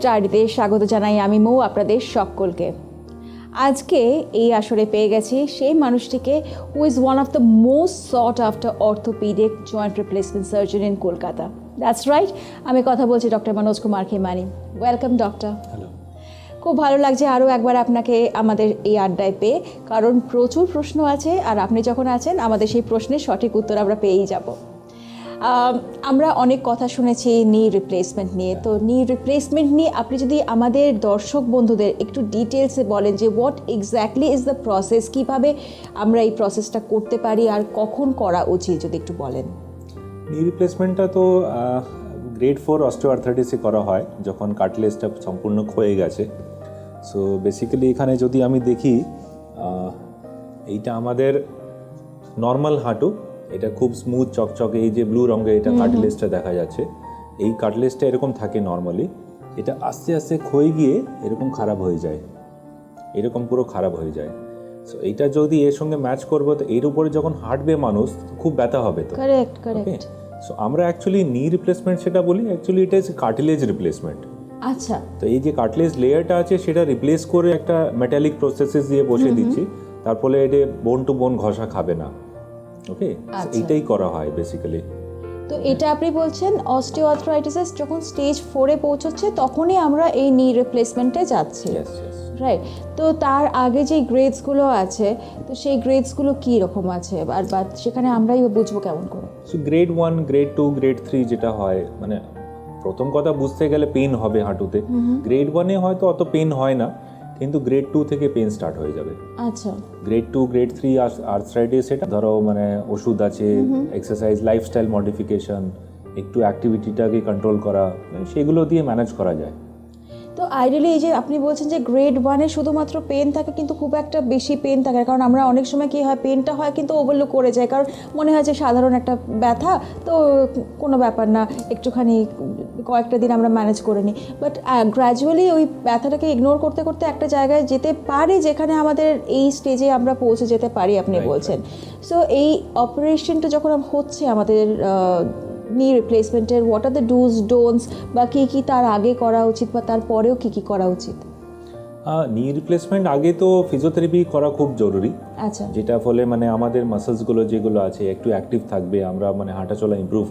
ডায়েরিতে স্বাগত জানাই আমি মৌ আপনাদের সকলকে। আজকে এই আসরে পেয়ে গেছি সেই মানুষটিকে who is one of the most sought after orthopaedic joint replacement surgeon in Kolkata. That's right, আমি কথা বলছি doctor Manoj Kumar Khemani. Welcome doctor. Hello. খুব ভালো লাগছে আরও একবার আপনাকে আমাদের এই আড্ডায় পেয়ে, কারণ প্রচুর প্রশ্ন আছে আর আপনি যখন আছেন আমাদের সেই প্রশ্নের সঠিক উত্তর আমরা পেয়েই যাব। আমরা অনেক কথা শুনেছি নি রিপ্লেসমেন্ট নিয়ে, তো নি রিপ্লেসমেন্ট নিয়ে আপনি যদি আমাদের দর্শক বন্ধুদের একটু ডিটেলসে বলেন যে what exactly is the process, কীভাবে আমরা এই প্রসেসটা করতে পারি আর কখন করা উচিত, যদি একটু বলেন। নি রিপ্লেসমেন্টটা তো গ্রেড 4 অস্টিওআর্থ্রাইটিসে করা হয় যখন কার্টিলেজটা সম্পূর্ণ ক্ষয়ে গেছে। সো বেসিক্যালি এখানে যদি আমি দেখি, এইটা আমাদের নর্মাল হাঁটু, এটা খুব স্মুথ চকচকে, এই যে ব্লু রঙের এটা কার্টিলেজটা দেখা যাচ্ছে, এই কার্টিলেজটা এরকম থাকে নর্মালি। এটা আস্তে আস্তে ক্ষয়ে গিয়ে এরকম খারাপ হয়ে যায়, এরকম পুরো খারাপ হয়ে যায়। সো এইটা যদি এর সঙ্গে ম্যাচ করবো তো এর উপরে যখন হাঁটবে মানুষ খুব ব্যথা হবে। তো কারেক্ট কারেক্ট। সো আমরা অ্যাকচুয়ালি নি রিপ্লেসমেন্ট সেটা বলি, অ্যাকচুয়ালি এটা ইজ কার্টিলেজ রিপ্লেসমেন্ট। আচ্ছা, তো এই যে কার্টিলেজ লেয়ারটা আছে সেটা রিপ্লেস করে একটা মেটালিক প্রসেসেস দিয়ে বসে দিচ্ছি, তার ফলে এটা বোন টু বোন ঘষা খাবে না। ওকে, এইটাই করা হয় বেসিক্যালি। তো এটা আপনি বলছেন অস্টিওআর্থ্রাইটিস যখন স্টেজ 4-এ পৌঁছচ্ছে তখনই আমরা এই নি রিপ্লেসমেন্টে যাচ্ছি, রাইট? তো তার আগে যে গ্রেডসগুলো আছে, তো সেই গ্রেডসগুলো কী রকম আছে আর বা সেখানে আমরাই বুঝবো কেমন করে? সো গ্রেড 1, গ্রেড 2, গ্রেড 3 যেটা হয়, মানে প্রথম কথা বুঝতে গেলে পেন হবে হাঁটুতে। গ্রেড 1-এ হয়তো অত পেন হয় না, কিন্তু গ্রেড 2 থেকে পেন স্টার্ট হয়ে যাবে। আচ্ছা, গ্রেড 2, গ্রেড 3 আর্থ্রাইটিস, সেটা ধরো মানে ওষুধ আছে, এক্সারসাইজ, লাইফস্টাইল মডিফিকেশন, একটু অ্যাক্টিভিটিটাকে কন্ট্রোল করা, সেগুলো দিয়ে ম্যানেজ করা যায়। তো আইডিয়ালি এই যে আপনি বলছেন যে গ্রেড 1-এ শুধুমাত্র পেন থাকে কিন্তু খুব একটা বেশি পেন থাকে না, কারণ আমরা অনেক সময় কী হয়, পেনটা হয় কিন্তু ওভারলুক করে যায়, কারণ মনে হয় যে সাধারণ একটা ব্যথা, তো কোনো ব্যাপার না, একটুখানি কয়েকটা দিন আমরা ম্যানেজ করে নিই। বাট গ্র্যাজুয়ালি ওই ব্যথাটাকে ইগনোর করতে করতে একটা জায়গায় যেতে পারি যেখানে আমাদের এই স্টেজে আমরা পৌঁছে যেতে পারি, আপনি বলছেন। সো এই অপারেশনটা যখন হচ্ছে আমাদের নি রিপ্লেসমেন্টের, what are the dos don'ts, বা কী কী তার আগে করা উচিত বা তারপরেও কী কী করা উচিত? নি রিপ্লেসমেন্ট আগে তো ফিজিওথেরাপি করা খুব জরুরি। আচ্ছা, যেটা ফলে মানে আমাদের মাসলসগুলো যেগুলো আছে একটু অ্যাক্টিভ থাকবে, আমরা মানে হাঁটাচলা ইমপ্রুভ